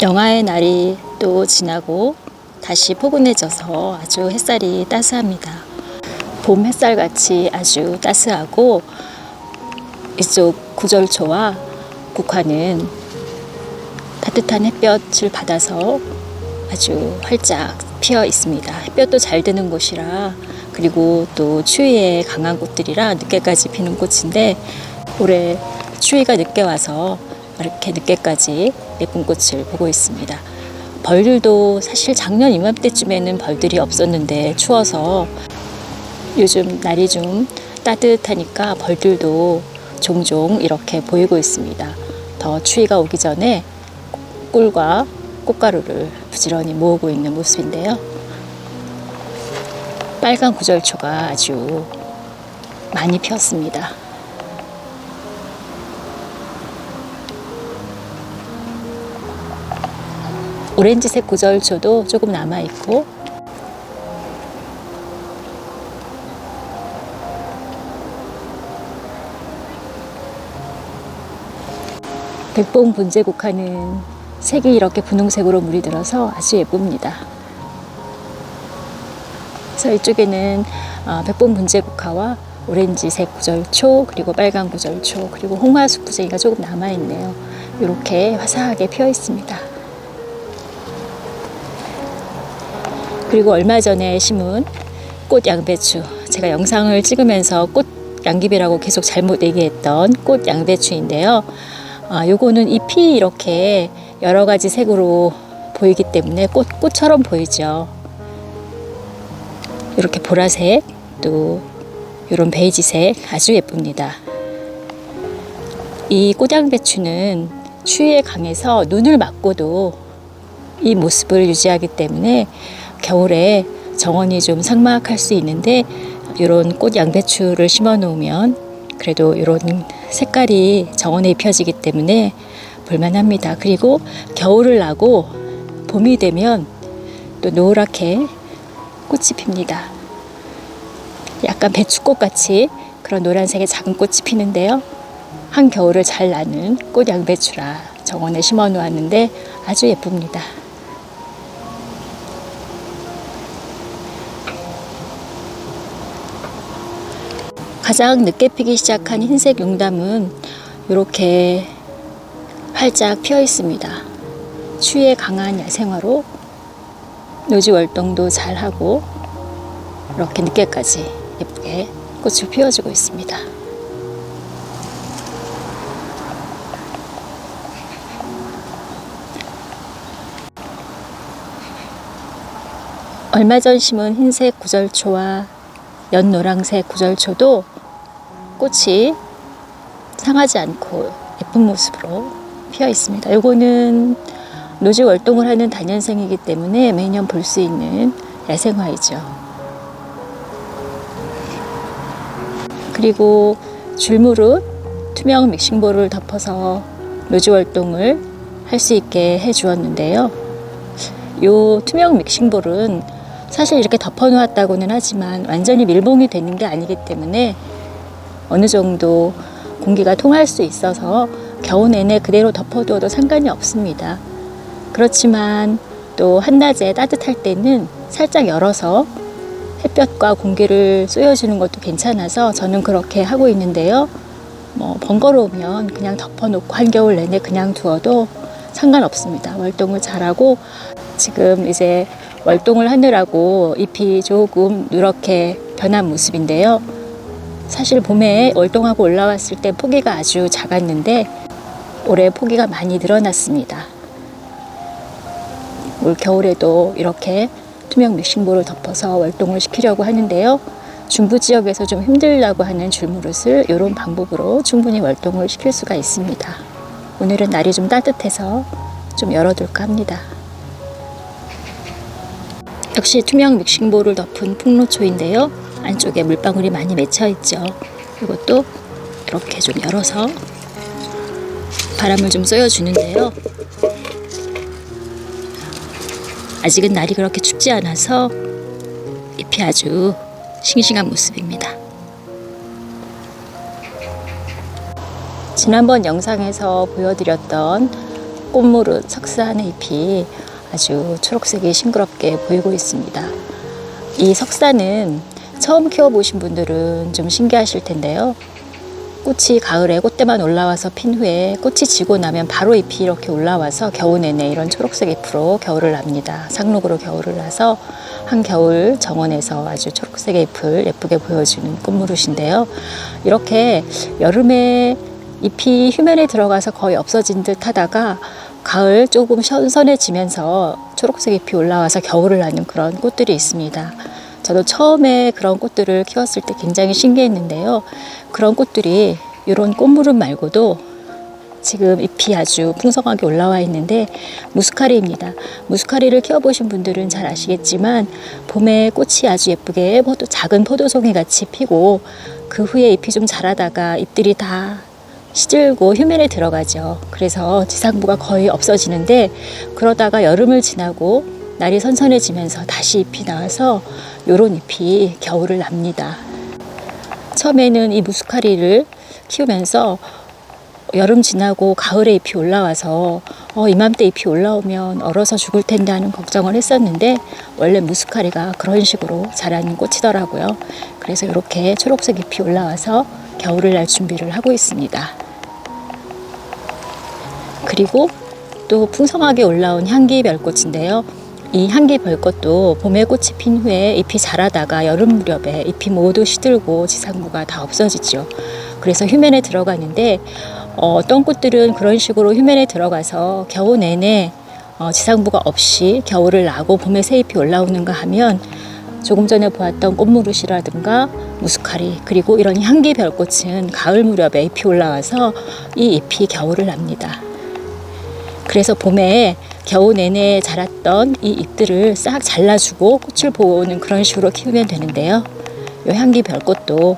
영하의 날이 또 지나고 다시 포근해져서 아주 햇살이 따스합니다. 봄 햇살같이 아주 따스하고 이쪽 구절초와 국화는 따뜻한 햇볕을 받아서 아주 활짝 피어 있습니다. 햇볕도 잘 드는 곳이라, 그리고 또 추위에 강한 꽃들이라 늦게까지 피는 꽃인데, 올해 추위가 늦게 와서 이렇게 늦게까지 예쁜 꽃을 보고 있습니다. 벌들도 사실 작년 이맘때쯤에는 벌들이 없었는데 추워서 요즘 날이 좀 따뜻하니까 벌들도 종종 이렇게 보이고 있습니다. 더 추위가 오기 전에 꿀과 꽃가루를 부지런히 모으고 있는 모습인데요. 빨간 구절초가 아주 많이 피었습니다. 오렌지색 구절초도 조금 남아있고, 백봉 분재국화는 색이 이렇게 분홍색으로 물이 들어서 아주 예쁩니다. 그래서 이쪽에는 백봉 분재국화와 오렌지색 구절초, 그리고 빨간 구절초, 그리고 홍화숙부쟁이가 조금 남아있네요. 이렇게 화사하게 피어 있습니다. 그리고 얼마 전에 심은 꽃 양배추, 제가 영상을 찍으면서 꽃 양귀비라고 계속 잘못 얘기했던 꽃 양배추인데요. 요거는 잎이 이렇게 여러 가지 색으로 보이기 때문에 꽃처럼 보이죠. 이렇게 보라색, 또 이런 베이지색 아주 예쁩니다. 이 꽃양배추는 추위에 강해서 눈을 맞고도 이 모습을 유지하기 때문에 겨울에 정원이 좀 삭막할 수 있는데, 이런 꽃 양배추를 심어 놓으면 그래도 이런 색깔이 정원에 입혀지기 때문에 볼만합니다. 그리고 겨울을 나고 봄이 되면 또 노랗게 꽃이 핍니다. 약간 배추꽃 같이 그런 노란색의 작은 꽃이 피는데요. 한겨울을 잘 나는 꽃 양배추라 정원에 심어 놓았는데 아주 예쁩니다. 가장 늦게 피기 시작한 흰색 용담은 이렇게 활짝 피어 있습니다. 추위에 강한 야생화로 노지 월동도 잘하고 이렇게 늦게까지 예쁘게 꽃을 피워주고 있습니다. 얼마 전 심은 흰색 구절초와 연노랑색 구절초도 꽃이 상하지 않고 예쁜 모습으로 피어 있습니다. 요거는 노지 월동을 하는 단연생이기 때문에 매년 볼 수 있는 야생화이죠. 그리고 줄무릇 투명 믹싱볼을 덮어서 노지 월동을 할 수 있게 해 주었는데요. 요 투명 믹싱볼은 사실 이렇게 덮어 놓았다고는 하지만 완전히 밀봉이 되는 게 아니기 때문에 어느 정도 공기가 통할 수 있어서 겨우 내내 그대로 덮어두어도 상관이 없습니다. 그렇지만 또 한낮에 따뜻할 때는 살짝 열어서 햇볕과 공기를 쏘여주는 것도 괜찮아서 저는 그렇게 하고 있는데요. 번거로우면 그냥 덮어놓고 한겨울 내내 그냥 두어도 상관없습니다. 월동을 잘하고, 지금 이제 월동을 하느라고 잎이 조금 누렇게 변한 모습인데요. 사실 봄에 월동하고 올라왔을 때 포기가 아주 작았는데 올해 포기가 많이 늘어났습니다. 올 겨울에도 이렇게 투명 믹싱볼을 덮어서 월동을 시키려고 하는데요. 중부 지역에서 좀 힘들다고 하는 줄무릇을 이런 방법으로 충분히 월동을 시킬 수가 있습니다. 오늘은 날이 좀 따뜻해서 좀 열어둘까 합니다. 역시 투명 믹싱볼을 덮은 풍로초인데요. 안쪽에 물방울이 많이 맺혀 있죠. 이것도 이렇게 좀 열어서 바람을 좀 쏘여주는데요. 아직은 날이 그렇게 춥지 않아서 잎이 아주 싱싱한 모습입니다. 지난번 영상에서 보여드렸던 꽃무릇 석산의 잎이 아주 초록색이 싱그럽게 보이고 있습니다. 이 석산은 처음 키워보신 분들은 좀 신기하실 텐데요. 꽃이 가을에 꽃대만 올라와서 핀 후에 꽃이 지고 나면 바로 잎이 이렇게 올라와서 겨우 내내 이런 초록색 잎으로 겨울을 납니다. 상록으로 겨울을 나서 한겨울 정원에서 아주 초록색의 잎을 예쁘게 보여주는 꽃무릇인데요. 이렇게 여름에 잎이 휴면에 들어가서 거의 없어진 듯 하다가 가을 조금 선선해지면서 초록색 잎이 올라와서 겨울을 나는 그런 꽃들이 있습니다. 저도 처음에 그런 꽃들을 키웠을 때 굉장히 신기했는데요. 그런 꽃들이 이런 꽃무릇 말고도 지금 잎이 아주 풍성하게 올라와 있는데 무스카리입니다. 무스카리를 키워보신 분들은 잘 아시겠지만 봄에 꽃이 아주 예쁘게 작은 포도송이 같이 피고 그 후에 잎이 좀 자라다가 잎들이 다 시들고 휴면에 들어가죠. 그래서 지상부가 거의 없어지는데 그러다가 여름을 지나고 날이 선선해지면서 다시 잎이 나와서 요런 잎이 겨울을 납니다. 처음에는 이 무스카리를 키우면서 여름 지나고 가을에 잎이 올라와서 이맘때 잎이 올라오면 얼어서 죽을 텐데 하는 걱정을 했었는데 원래 무스카리가 그런 식으로 자라는 꽃이더라고요. 그래서 이렇게 초록색 잎이 올라와서 겨울을 날 준비를 하고 있습니다. 그리고 또 풍성하게 올라온 향기별꽃인데요. 이 향기별꽃도 봄에 꽃이 핀 후에 잎이 자라다가 여름 무렵에 잎이 모두 시들고 지상부가 다 없어지죠. 그래서 휴면에 들어가는데 어떤 꽃들은 그런 식으로 휴면에 들어가서 겨우 내내 지상부가 없이 겨울을 나고 봄에 새 잎이 올라오는가 하면 조금 전에 보았던 꽃무릇이라든가 무스카리 그리고 이런 향기별꽃은 가을 무렵에 잎이 올라와서 이 잎이 겨울을 납니다. 그래서 봄에 겨우 내내 자랐던 이 잎들을 싹 잘라주고 꽃을 보는 그런 식으로 키우면 되는데요. 이 향기별꽃도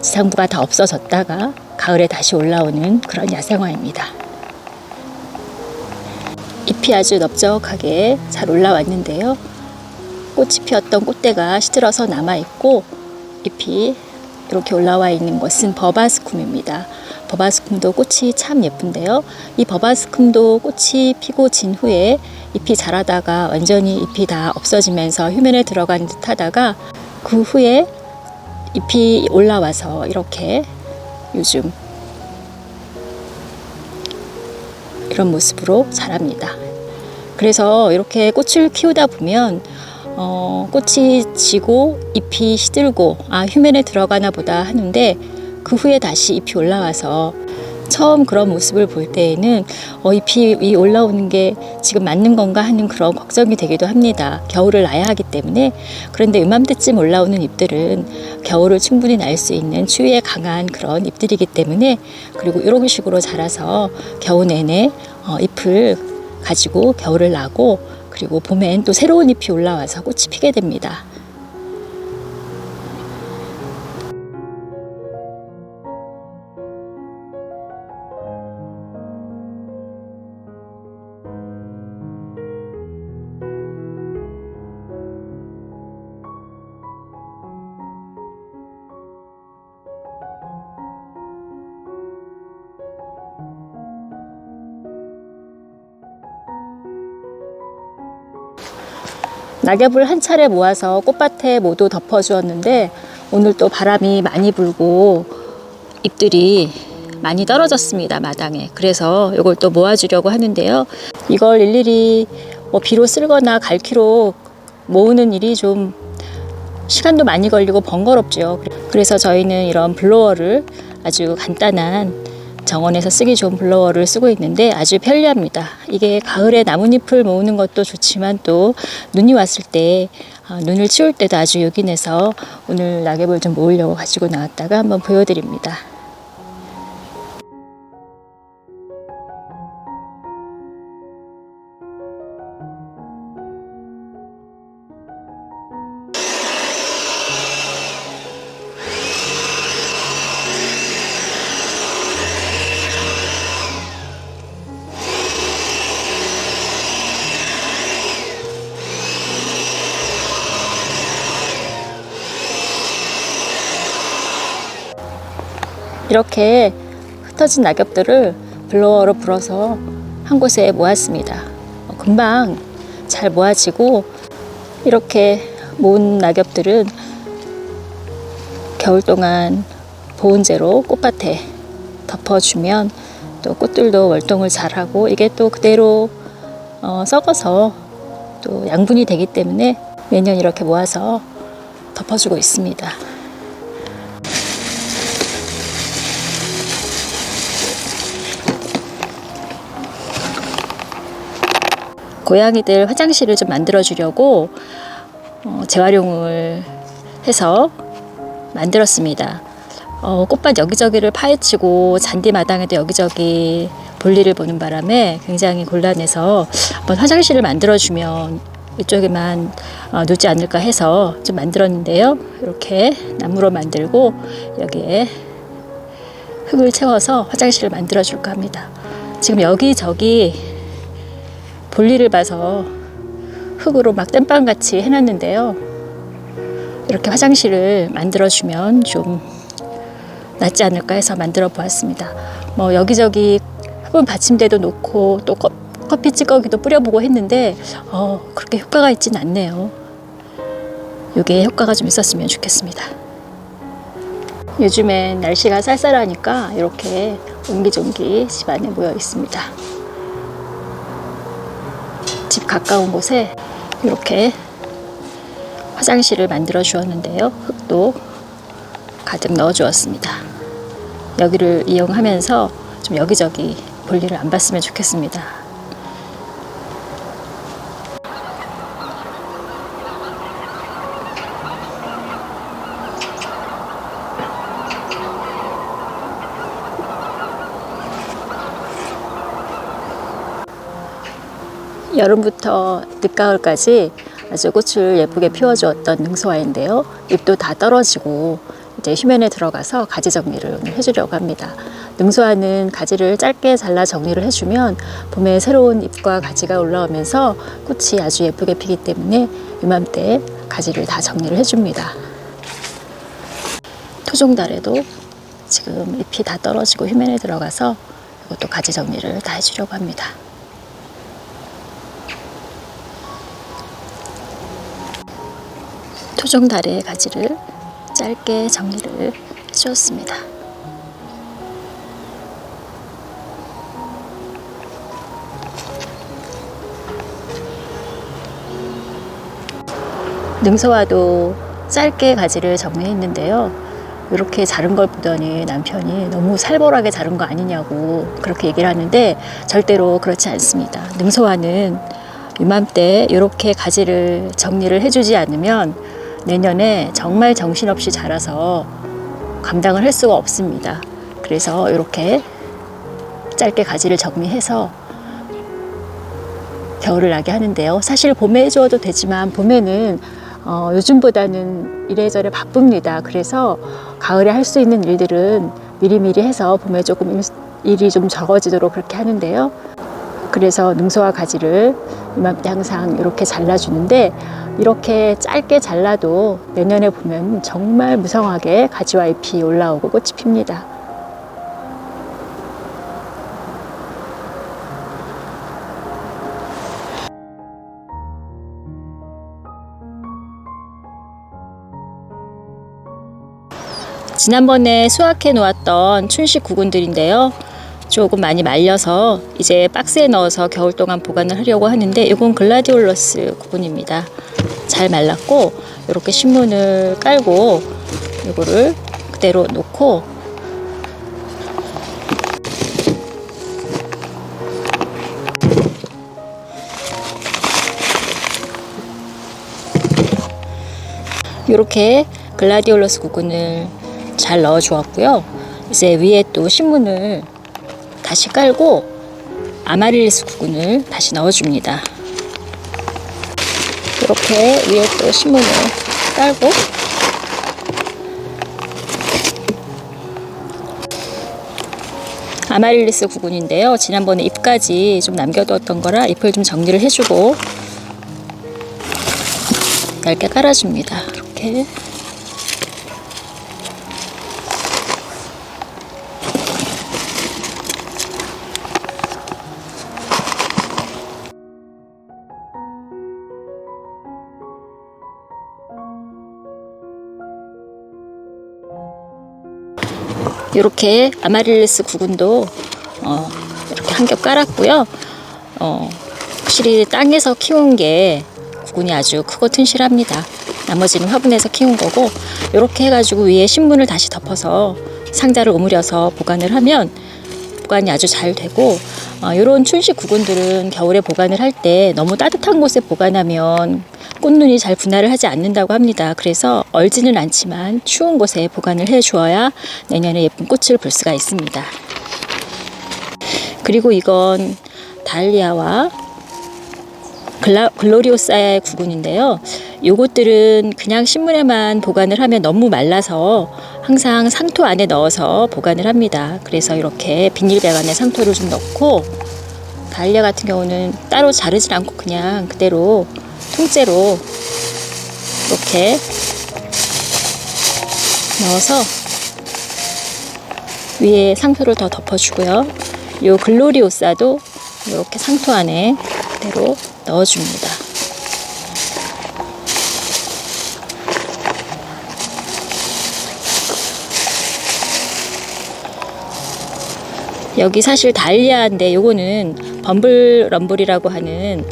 지상부가 다 없어졌다가 가을에 다시 올라오는 그런 야생화입니다. 잎이 아주 넓적하게 잘 올라왔는데요. 꽃이 피었던 꽃대가 시들어서 남아있고 잎이 이렇게 올라와 있는 것은 버바스쿰입니다. 버바스쿰도 꽃이 참 예쁜데요. 이 버바스쿰도 꽃이 피고 진 후에 잎이 자라다가 완전히 잎이 다 없어지면서 휴면에 들어간 듯 하다가 그 후에 잎이 올라와서 이렇게 요즘 이런 모습으로 자랍니다. 그래서 이렇게 꽃을 키우다 보면 꽃이 지고 잎이 시들고 휴면에 들어가나 보다 하는데 그 후에 다시 잎이 올라와서 처음 그런 모습을 볼 때에는 잎이 올라오는 게 지금 맞는 건가 하는 그런 걱정이 되기도 합니다. 겨울을 나야 하기 때문에. 그런데 이맘때쯤 올라오는 잎들은 겨울을 충분히 날 수 있는 추위에 강한 그런 잎들이기 때문에 그리고 이런 식으로 자라서 겨우 내내 잎을 가지고 겨울을 나고 그리고 봄엔 또 새로운 잎이 올라와서 꽃이 피게 됩니다. 낙엽을 한 차례 모아서 꽃밭에 모두 덮어주었는데 오늘 또 바람이 많이 불고 잎들이 많이 떨어졌습니다, 마당에. 그래서 이걸 또 모아주려고 하는데요. 이걸 일일이 비로 쓸거나 갈퀴로 모으는 일이 좀 시간도 많이 걸리고 번거롭죠. 그래서 저희는 이런 블로어를 아주 간단한 정원에서 쓰기 좋은 블로어를 쓰고 있는데 아주 편리합니다. 이게 가을에 나뭇잎을 모으는 것도 좋지만 또 눈이 왔을 때 눈을 치울 때도 아주 요긴해서 오늘 낙엽을 좀 모으려고 가지고 나왔다가 한번 보여드립니다. 이렇게 흩어진 낙엽들을 블로어로 불어서 한 곳에 모았습니다. 금방 잘 모아지고 이렇게 모은 낙엽들은 겨울 동안 보온재로 꽃밭에 덮어주면 또 꽃들도 월동을 잘하고 이게 또 그대로 썩어서 또 양분이 되기 때문에 매년 이렇게 모아서 덮어주고 있습니다. 고양이들 화장실을 좀 만들어 주려고 재활용을 해서 만들었습니다. 꽃밭 여기저기를 파헤치고 잔디마당에도 여기저기 볼일을 보는 바람에 굉장히 곤란해서 한번 화장실을 만들어 주면 이쪽에만 놓지 않을까 해서 좀 만들었는데요. 이렇게 나무로 만들고 여기에 흙을 채워서 화장실을 만들어 줄까 합니다. 지금 여기저기 볼일을 봐서 흙으로 막 땜빵같이 해놨는데요. 이렇게 화장실을 만들어주면 좀 낫지 않을까 해서 만들어 보았습니다. 여기저기 흙은 받침대도 놓고 또 커피 찌꺼기도 뿌려보고 했는데 그렇게 효과가 있진 않네요. 이게 효과가 좀 있었으면 좋겠습니다. 요즘엔 날씨가 쌀쌀하니까 이렇게 옹기종기 집 안에 모여 있습니다. 집 가까운 곳에 이렇게 화장실을 만들어 주었는데요. 흙도 가득 넣어 주었습니다. 여기를 이용하면서 좀 여기저기 볼일을 안 봤으면 좋겠습니다. 여름부터 늦가을까지 아주 꽃을 예쁘게 피워주었던 능소화인데요. 잎도 다 떨어지고 이제 휴면에 들어가서 가지 정리를 오늘 해주려고 합니다. 능소화는 가지를 짧게 잘라 정리를 해주면 봄에 새로운 잎과 가지가 올라오면서 꽃이 아주 예쁘게 피기 때문에 이맘때 가지를 다 정리를 해줍니다. 토종달에도 지금 잎이 다 떨어지고 휴면에 들어가서 이것도 가지 정리를 다 해주려고 합니다. 토종달의 가지를 짧게 정리를 해주었습니다. 능소화도 짧게 가지를 정리했는데요. 이렇게 자른 걸 보더니 남편이 너무 살벌하게 자른 거 아니냐고 그렇게 얘기를 하는데 절대로 그렇지 않습니다. 능소화는 이맘때 이렇게 가지를 정리를 해주지 않으면 내년에 정말 정신없이 자라서 감당을 할 수가 없습니다. 그래서 이렇게 짧게 가지를 정리해서 겨울을 나게 하는데요. 사실 봄에 해주어도 되지만 봄에는 요즘보다는 이래저래 바쁩니다. 그래서 가을에 할 수 있는 일들은 미리미리 해서 봄에 조금 일이 좀 적어지도록 그렇게 하는데요. 그래서 능소화 가지를 이맘때 항상 이렇게 잘라주는데 이렇게 짧게 잘라도 내년에 보면 정말 무성하게 가지와 잎이 올라오고 꽃이 핍니다. 지난번에 수확해 놓았던 춘식 구근들인데요. 조금 많이 말려서 이제 박스에 넣어서 겨울 동안 보관을 하려고 하는데 이건 글라디올러스 구근입니다. 잘 말랐고 이렇게 신문을 깔고 이거를 그대로 놓고 이렇게 글라디올러스 구근을 잘 넣어 주었고요. 이제 위에 또 신문을 다시 깔고 아마릴리스 구근을 다시 넣어줍니다. 이렇게 위에 또 신문을 깔고 아마릴리스 구근인데요. 지난번에 잎까지 좀 남겨두었던 거라 잎을 좀 정리를 해주고 얇게 깔아줍니다. 이렇게. 이렇게 아마릴리스 구근도 이렇게 한 겹 깔았고요. 확실히 땅에서 키운 게 구근이 아주 크고 튼실합니다. 나머지는 화분에서 키운 거고, 이렇게 해가지고 위에 신문을 다시 덮어서 상자를 오므려서 보관을 하면 보관이 아주 잘 되고, 이런 춘식 구근들은 겨울에 보관을 할 때 너무 따뜻한 곳에 보관하면 꽃눈이 잘 분할을 하지 않는다고 합니다. 그래서 얼지는 않지만 추운 곳에 보관을 해 주어야 내년에 예쁜 꽃을 볼 수가 있습니다. 그리고 이건 달리아와 글로리오사의 구근인데요. 요것들은 그냥 신문에만 보관을 하면 너무 말라서 항상 상토 안에 넣어서 보관을 합니다. 그래서 이렇게 비닐백 안에 상토를 좀 넣고, 달리아 같은 경우는 따로 자르지 않고 그냥 그대로 통째로 이렇게 넣어서 위에 상토를 더 덮어주고요. 요 글로리오사도 이렇게 상토 안에 그대로 넣어줍니다. 여기 사실 달리아인데 요거는 범블럼블이라고 하는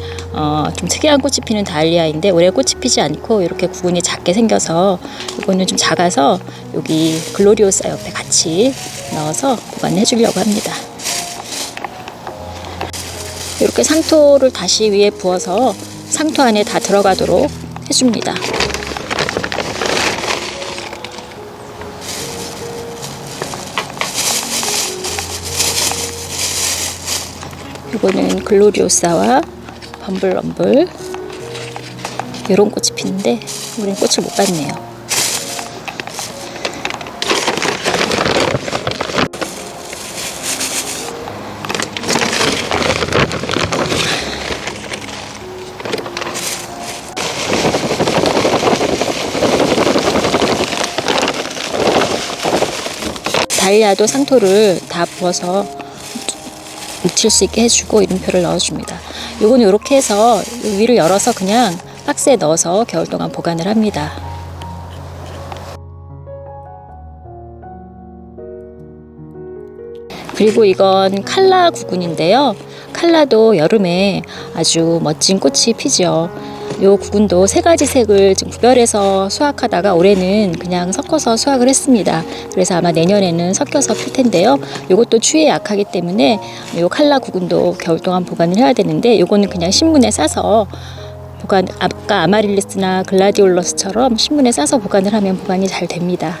좀 특이한 꽃이 피는 달리아인데 올해 꽃이 피지 않고 이렇게 구근이 작게 생겨서 이거는 좀 작아서 여기 글로리오사 옆에 같이 넣어서 보관을 해주려고 합니다. 이렇게 상토를 다시 위에 부어서 상토 안에 다 들어가도록 해줍니다. 이거는 글로리오사와 범블럼블, 이런 꽃이 피는데 올해는 꽃을 못 봤네요. 달리아도 상토를 다 부어서 묻힐 수 있게 해주고 이름표를 넣어줍니다. 요거는 이렇게 해서 위를 열어서 그냥 박스에 넣어서 겨울 동안 보관을 합니다. 그리고 이건 칼라 구근인데요. 칼라도 여름에 아주 멋진 꽃이 피죠. 요 구근도 세 가지 색을 지금 구별해서 수확하다가 올해는 그냥 섞어서 수확을 했습니다. 그래서 아마 내년에는 섞여서 필 텐데요. 요것도 추위에 약하기 때문에 요 칼라 구근도 겨울 동안 보관을 해야 되는데, 요거는 그냥 신문에 싸서 보관, 아까 아마릴리스나 글라디올러스처럼 신문에 싸서 보관을 하면 보관이 잘 됩니다.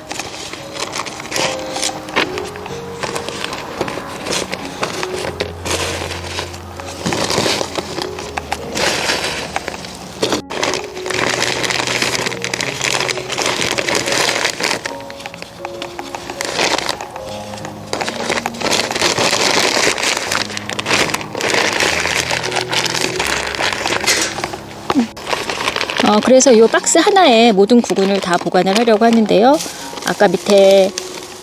그래서 이 박스 하나에 모든 구근을 다 보관을 하려고 하는데요. 아까 밑에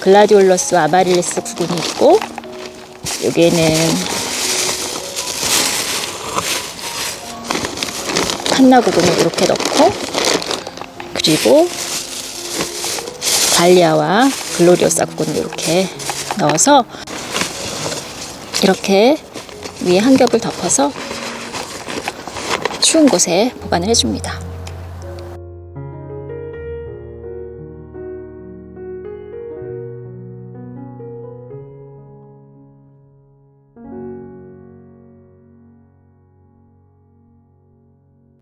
글라디올러스와 아마릴리스 구근이 있고, 여기에는 칸나 구근을 이렇게 넣고, 그리고 달리아와 글로리오사 구근을 이렇게 넣어서 이렇게 위에 한 겹을 덮어서 추운 곳에 보관을 해줍니다.